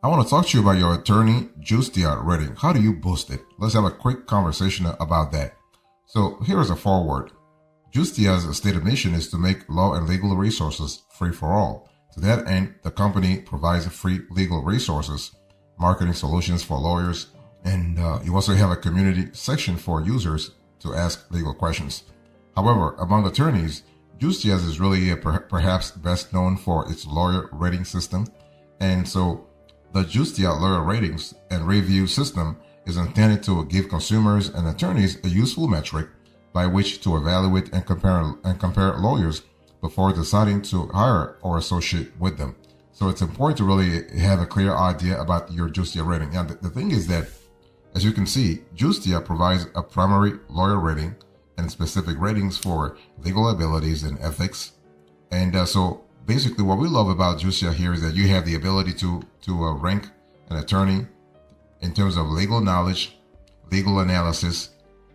I want to talk to you about your attorney Justia rating. How do you boost it? Let's have a quick conversation about that. So here is a foreword. Justia's stated mission is to make law and legal resources free for all. To that end, the company provides free legal resources, marketing solutions for lawyers, and you also have a community section for users to ask legal questions. However, among attorneys, Justia is really perhaps best known for its lawyer rating system, and so the Justia lawyer ratings and review system is intended to give consumers and attorneys a useful metric by which to evaluate and compare lawyers before deciding to hire or associate with them. So it's important to really have a clear idea about your Justia rating. Now, the thing is that, as you can see, Justia provides a primary lawyer rating and specific ratings for legal abilities and ethics. And so basically what we love about Justia here is that you have the ability to rank an attorney in terms of legal knowledge, legal analysis,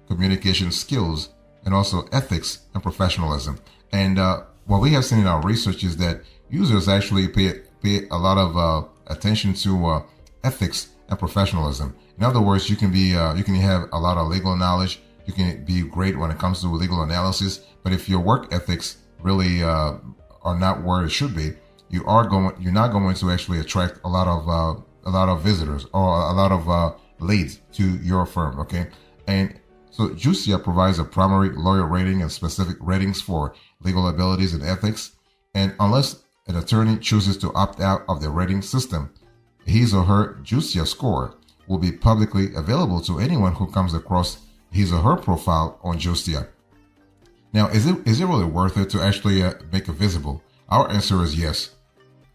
communication skills, and also ethics and professionalism. And what we have seen in our research is that users actually pay a lot of attention to ethics and professionalism. In other words, you can have a lot of legal knowledge. You can be great when it comes to legal analysis, but if your work ethics really are not where it should be, you're not going to actually attract a lot of visitors or a lot of leads to your firm. Okay, and so Justia provides a primary lawyer rating and specific ratings for legal abilities and ethics. And unless an attorney chooses to opt out of the rating system, his or her Justia score will be publicly available to anyone who comes across his or her profile on Justia. Now, is it really worth it to actually make it visible? Our answer is yes.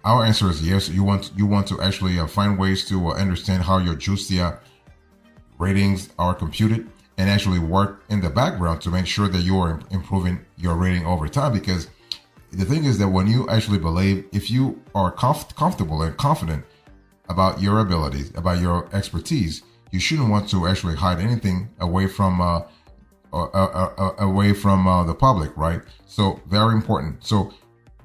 Our answer is yes. You want to actually find ways to understand how your Justia ratings are computed and actually work in the background to make sure that you are improving your rating over time. Because the thing is that when you actually believe, if you are comfortable and confident about your abilities, about your expertise, you shouldn't want to actually hide anything away from the public, right? So very important. So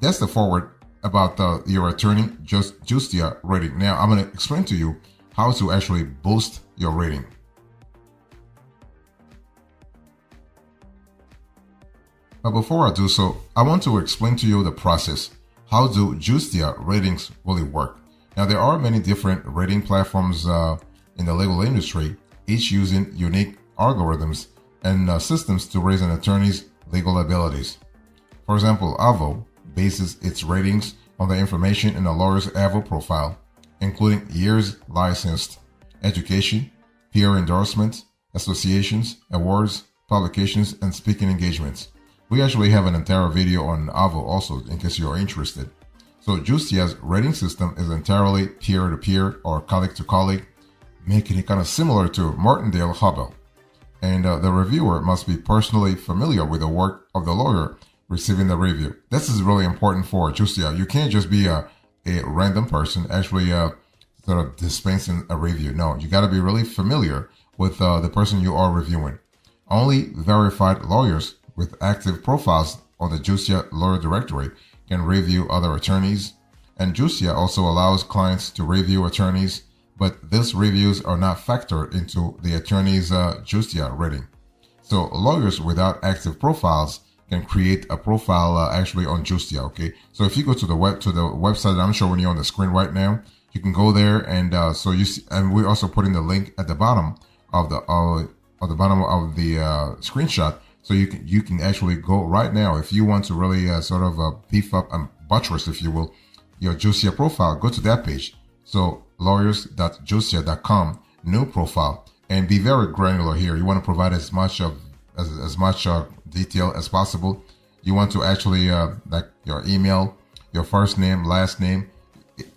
that's the forward about your attorney Justia rating. Now I'm going to explain to you how to actually boost your rating. But before I do so, I want to explain to you the process. How do Justia ratings really work? Now, there are many different rating platforms in the legal industry, each using unique algorithms and systems to raise an attorney's legal abilities. For example, Avvo bases its ratings on the information in a lawyer's Avvo profile, including years licensed, education, peer endorsements, associations, awards, publications, and speaking engagements. We actually have an entire video on Avvo also in case you're interested. So Justia's rating system is entirely peer-to-peer or colleague-to-colleague, making it kind of similar to Martindale-Hubbell. And the reviewer must be personally familiar with the work of the lawyer receiving the review. This is really important for Justia. You can't just be a random person actually sort of dispensing a review. No, you got to be really familiar with the person you are reviewing. Only verified lawyers with active profiles on the Justia lawyer directory can review other attorneys, and Justia also allows clients to review attorneys, but these reviews are not factored into the attorney's Justia rating. So lawyers without active profiles can create a profile actually on Justia. Okay, so if you go to the website that I'm showing you on the screen right now, you can go there, and so you see, and we're also putting the link at the bottom of the screenshot. So you can actually go right now if you want to really sort of beef up and buttress, if you will, your Justia profile. Go to that page. So lawyers.justia.com, new profile, and be very granular here. You want to provide as much detail as possible. You want to actually like your email, your first name, last name.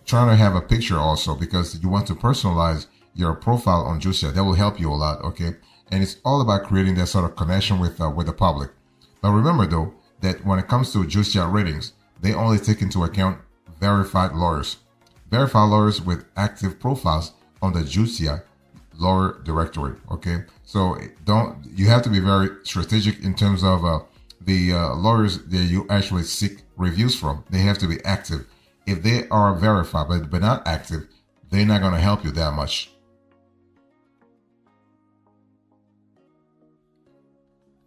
Trying to have a picture also, because you want to personalize your profile on Justia. That will help you a lot. Okay. And it's all about creating that sort of connection with the public. But remember, though, that when it comes to Justia ratings, they only take into account verified lawyers. Verified lawyers with active profiles on the Justia lawyer directory. Okay, so you have to be very strategic in terms of the lawyers that you actually seek reviews from. They have to be active. If they are verified but not active, they're not going to help you that much.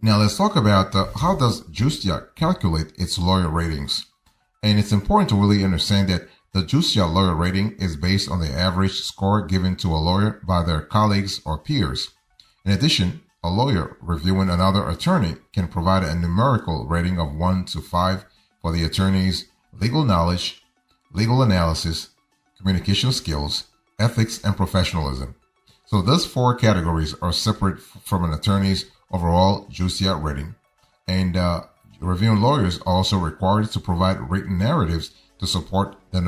Now let's talk about how does Justia calculate its lawyer ratings. And it's important to really understand that the Justia lawyer rating is based on the average score given to a lawyer by their colleagues or peers. In addition, a lawyer reviewing another attorney can provide a numerical rating of 1 to 5 for the attorney's legal knowledge, legal analysis, communication skills, ethics, and professionalism. So those 4 categories are separate from an attorney's overall Justia rating. And reviewing lawyers are also required to provide written narratives to support the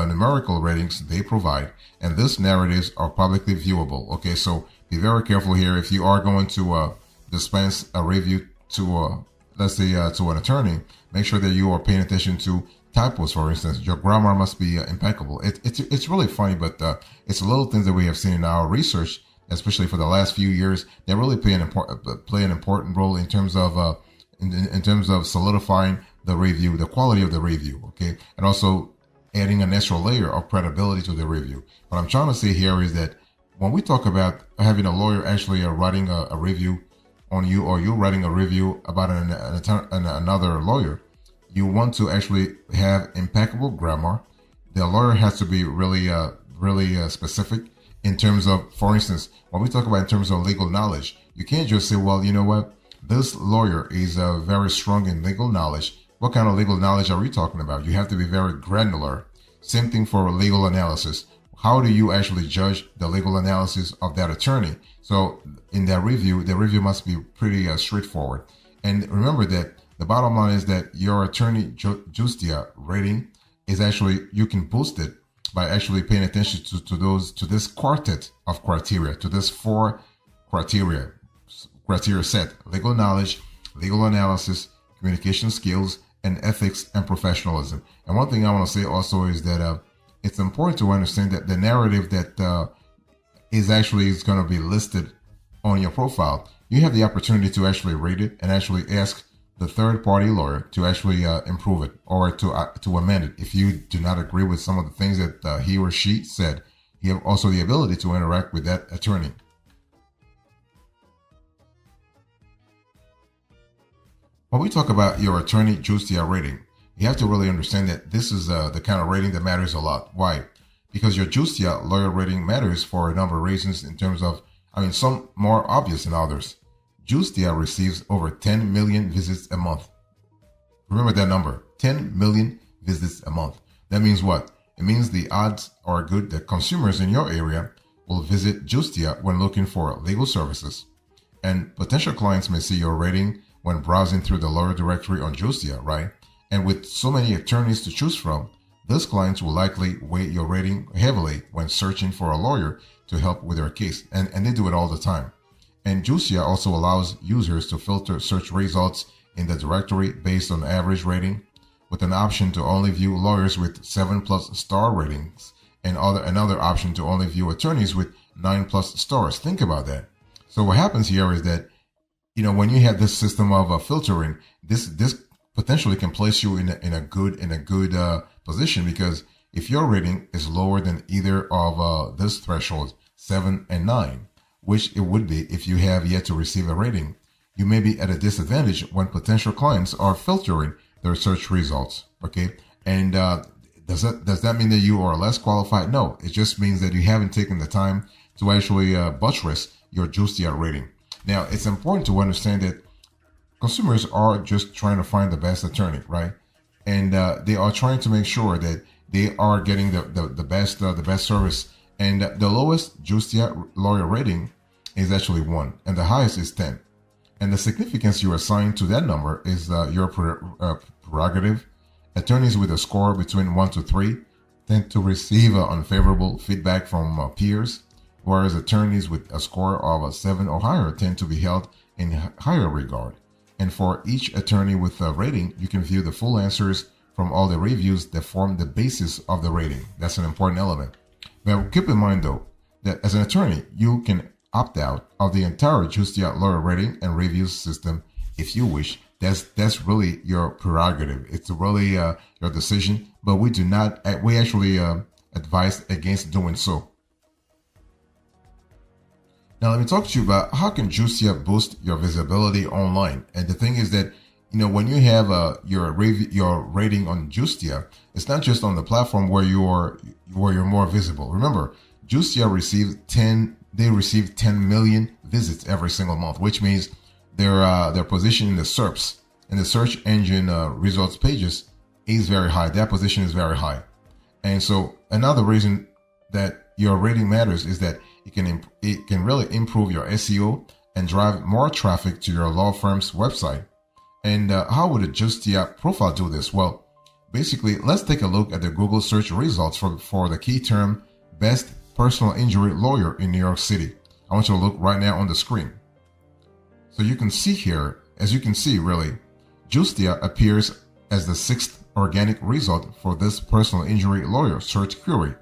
numerical ratings they provide. And these narratives are publicly viewable. Okay, so be very careful here. If you are going to dispense a review to, let's say, to an attorney, make sure that you are paying attention to typos, for instance. Your grammar must be impeccable. It's really funny, but it's little things that we have seen in our research, especially for the last few years, that really play an important role in terms of in terms of solidifying the review, the quality of the review, okay, and also adding an extra layer of credibility to the review. What I'm trying to say here is that when we talk about having a lawyer actually writing a review on you, or you writing a review about another lawyer, you want to actually have impeccable grammar. The lawyer has to be really specific in terms of, for instance, when we talk about in terms of legal knowledge, you can't just say, well, you know what, this lawyer is very strong in legal knowledge. What kind of legal knowledge are we talking about? You have to be very granular. Same thing for legal analysis. How do you actually judge the legal analysis of that attorney? So in that review, the review must be pretty straightforward. And remember that the bottom line is that your attorney Justia rating is actually, you can boost it by actually paying attention to this quartet of criteria, to this 4 criteria set: legal knowledge, legal analysis, communication skills, and ethics and professionalism. And one thing I want to say also is that it's important to understand that the narrative that is going to be listed on your profile, you have the opportunity to actually read it and actually ask the third-party lawyer to actually improve it, or to amend it. If you do not agree with some of the things that he or she said, you have also the ability to interact with that attorney. When we talk about your attorney Justia rating, you have to really understand that this is the kind of rating that matters a lot. Why? Because your Justia lawyer rating matters for a number of reasons in terms of, some more obvious than others. Justia receives over 10 million visits a month. Remember that number, 10 million visits a month. That means what? It means the odds are good that consumers in your area will visit Justia when looking for legal services. And potential clients may see your rating when browsing through the lawyer directory on Justia, right? And with so many attorneys to choose from, those clients will likely weight your rating heavily when searching for a lawyer to help with their case. And they do it all the time. And Justia also allows users to filter search results in the directory based on average rating, with an option to only view lawyers with 7+ star ratings, and another option to only view attorneys with 9+ stars. Think about that. So what happens here is that, when you have this system of filtering, this potentially can place you in a good position, because if your rating is lower than either of this thresholds, 7 and 9, which it would be if you have yet to receive a rating, you may be at a disadvantage when potential clients are filtering their search results. Okay, and does that mean that you are less qualified? No, it just means that you haven't taken the time to actually buttress your Justia rating. Now, it's important to understand that consumers are just trying to find the best attorney, right? And they are trying to make sure that they are getting the best service. And the lowest Justia lawyer rating is actually 1, and the highest is 10. And the significance you assign to that number is your prerogative. Attorneys with a score between 1 to 3 tend to receive unfavorable feedback from peers, whereas attorneys with a score of a 7 or higher tend to be held in higher regard. And for each attorney with a rating, you can view the full answers from all the reviews that form the basis of the rating. That's an important element. Now, keep in mind, though, that as an attorney, you can opt out of the entire Justia lawyer rating and reviews system if you wish. That's really your prerogative. It's really your decision. But we do not. We actually advised against doing so. Now let me talk to you about how can Justia boost your visibility online. And the thing is that, when you have your rating on Justia, it's not just on the platform where you're more visible. Remember, Justia receives 10 million visits every single month, which means their position in the SERPs, in the search engine results pages, is very high. That position is very high. And so another reason that your rating matters is that it can really improve your SEO and drive more traffic to your law firm's website. And how would a Justia profile do this? Well, basically, let's take a look at the Google search results for the key term best personal injury lawyer in New York City. I want you to look right now on the screen. So you can see here, as you can see really, Justia appears as the 6th organic result for this personal injury lawyer search query,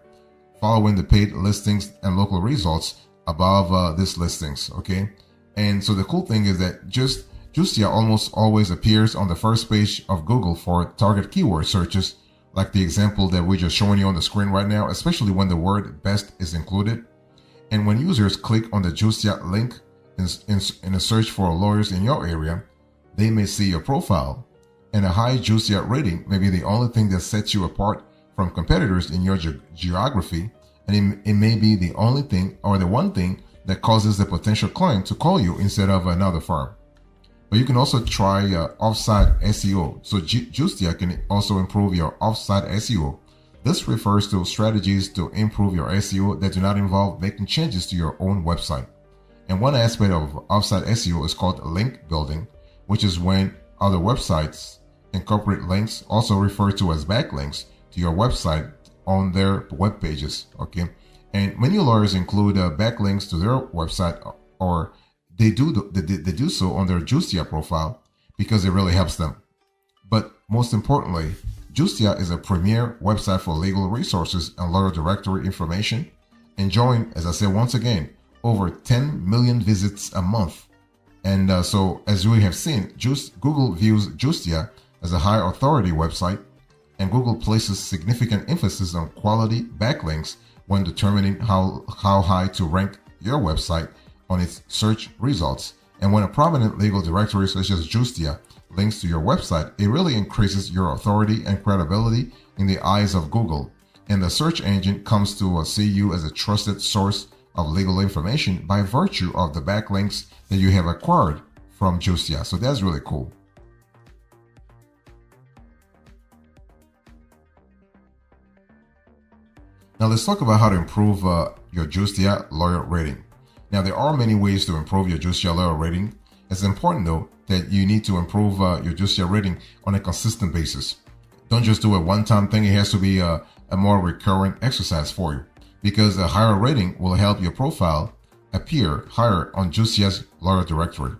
following the paid listings and local results above these listings, okay? And so the cool thing is that Justia almost always appears on the first page of Google for target keyword searches, like the example that we're just showing you on the screen right now, especially when the word best is included. And when users click on the Justia link in a search for lawyers in your area, they may see your profile. And a high Justia rating may be the only thing that sets you apart from competitors in your geography, and it may be the only thing or the one thing that causes the potential client to call you instead of another firm. But you can also try offsite SEO. So Justia can also improve your offsite SEO. This refers to strategies to improve your SEO that do not involve making changes to your own website. And one aspect of offsite SEO is called link building, which is when other websites incorporate links, also referred to as backlinks, to your website on their web pages. Okay, and many lawyers include backlinks to their website, or they do so on their Justia profile because it really helps them. But most importantly, Justia is a premier website for legal resources and lawyer directory information, enjoying, as I said once again, over 10 million visits a month. And so, as we have seen, Google views Justia as a high authority website, and Google places significant emphasis on quality backlinks when determining how high to rank your website on its search results. And when a prominent legal directory such as Justia links to your website, it really increases your authority and credibility in the eyes of Google. And the search engine comes to see you as a trusted source of legal information by virtue of the backlinks that you have acquired from Justia. So that's really cool. Now let's talk about how to improve your Justia lawyer rating. Now there are many ways to improve your Justia lawyer rating. It's important though that you need to improve your Justia rating on a consistent basis. Don't just do a one-time thing. It has to be a more recurrent exercise for you, because a higher rating will help your profile appear higher on Justia's lawyer directory.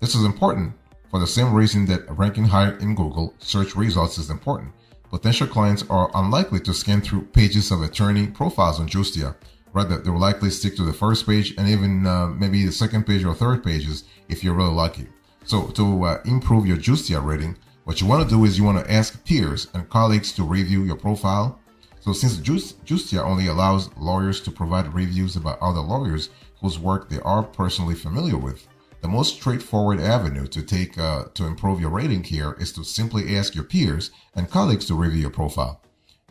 This is important for the same reason that ranking higher in Google search results is important. Potential clients are unlikely to scan through pages of attorney profiles on Justia. Rather, they will likely stick to the first page and even maybe the second page or third pages if you're really lucky. So to improve your Justia rating, what you want to do is you want to ask peers and colleagues to review your profile. So since Justia only allows lawyers to provide reviews about other lawyers whose work they are personally familiar with, the most straightforward avenue to take to improve your rating here is to simply ask your peers and colleagues to review your profile.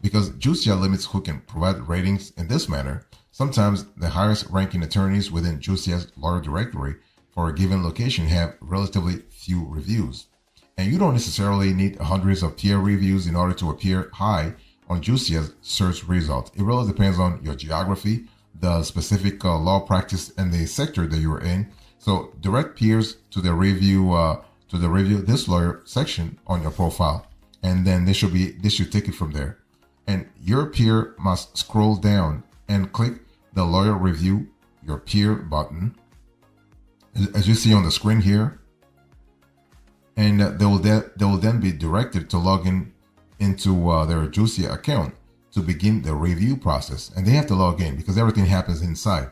Because Justia limits who can provide ratings in this manner, sometimes the highest ranking attorneys within Justia's lawyer directory for a given location have relatively few reviews. And you don't necessarily need hundreds of peer reviews in order to appear high on Justia's search results. It really depends on your geography, the specific law practice, and the sector that you're in. So direct peers to the review this lawyer section on your profile, and then they should take it from there. And your peer must scroll down and click the lawyer review your peer button, as you see on the screen here, and they will then be directed to log into their Justia account to begin the review process. And they have to log in because everything happens inside.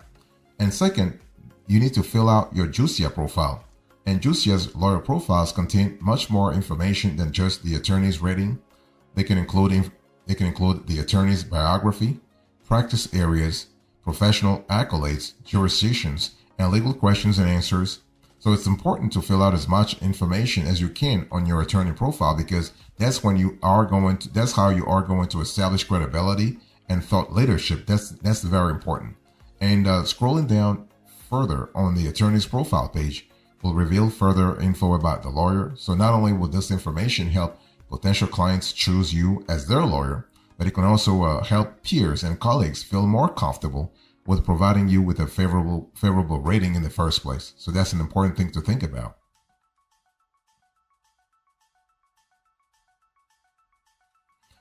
And second, you need to fill out your Justia profile. And Justia's lawyer profiles contain much more information than just the attorney's rating. They can include the attorney's biography, practice areas, professional accolades, jurisdictions, and legal questions and answers. So it's important to fill out as much information as you can on your attorney profile, because that's how you are going to establish credibility and thought leadership. That's very important. And scrolling down further on the attorney's profile page will reveal further info about the lawyer. So not only will this information help potential clients choose you as their lawyer, but it can also help peers and colleagues feel more comfortable with providing you with a favorable rating in the first place. So that's an important thing to think about.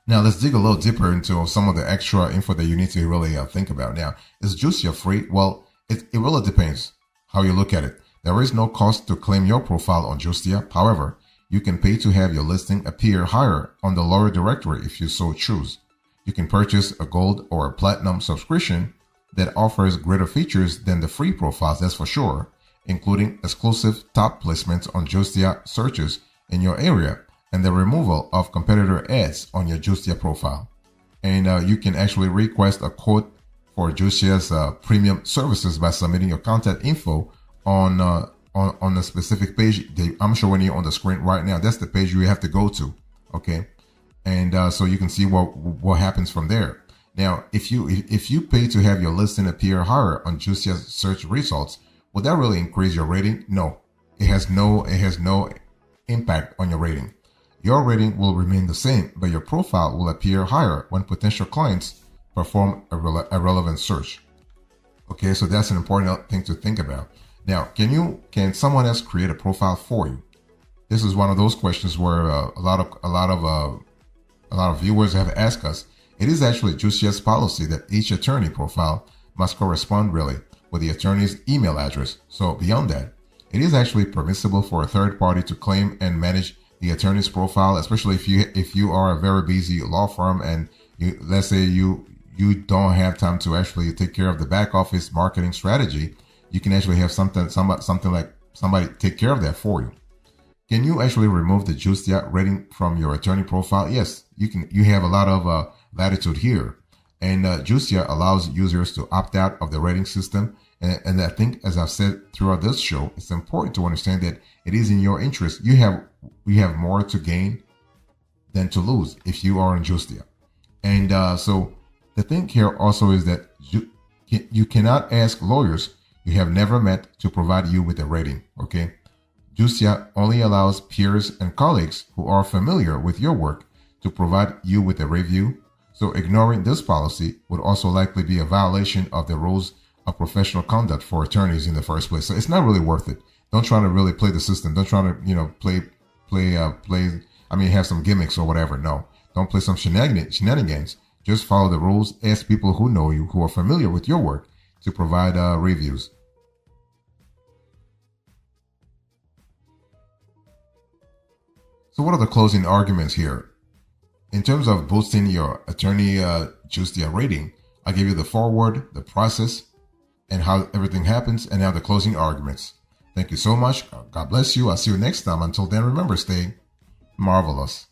Now let's dig a little deeper into some of the extra info that you need to really think about. Now, is Justia free? Well, it really depends how you look at it. There is no cost to claim your profile on Justia. However, you can pay to have your listing appear higher on the lawyer directory if you so choose. You can purchase a gold or a platinum subscription that offers greater features than the free profiles, that's for sure, including exclusive top placements on Justia searches in your area and the removal of competitor ads on your Justia profile. And you can actually request a quote for Justia's premium services by submitting your contact info on the specific page. I'm showing you on the screen right now. That's the page you have to go to, okay? And so you can see what happens from there. Now, if you pay to have your listing appear higher on Justia's search results, will that really increase your rating? No, it has no impact on your rating. Your rating will remain the same, but your profile will appear higher when potential clients perform a relevant search. Okay, so that's an important thing to think about. Now, can someone else create a profile for you? This is one of those questions where a lot of viewers have asked us. It is actually Justia's policy that each attorney profile must correspond really with the attorney's email address. So beyond that, it is actually permissible for a third party to claim and manage the attorney's profile, especially if you are a very busy law firm and let's say you don't have time to actually take care of the back office marketing strategy. You can actually have something like somebody take care of that for you. Can you actually remove the Justia rating from your attorney profile? Yes, you can. You have a lot of latitude here, and Justia allows users to opt out of the rating system. And I think, as I've said throughout this show, it's important to understand that it is in your interest. You have more to gain than to lose if you are in Justia. And so the thing here also is that you cannot ask lawyers you have never met to provide you with a rating. Okay. Justia only allows peers and colleagues who are familiar with your work to provide you with a review. So ignoring this policy would also likely be a violation of the rules of professional conduct for attorneys in the first place. So it's not really worth it. Don't try to really play the system. Don't try to, have some gimmicks or whatever. No, don't play some shenanigans. Just follow the rules. Ask people who know you, who are familiar with your work, to provide reviews. So what are the closing arguments here? In terms of boosting your attorney Justia rating, I give you the foreword, the process, and how everything happens, and now the closing arguments. Thank you so much. God bless you. I'll see you next time. Until then, remember, stay marvelous.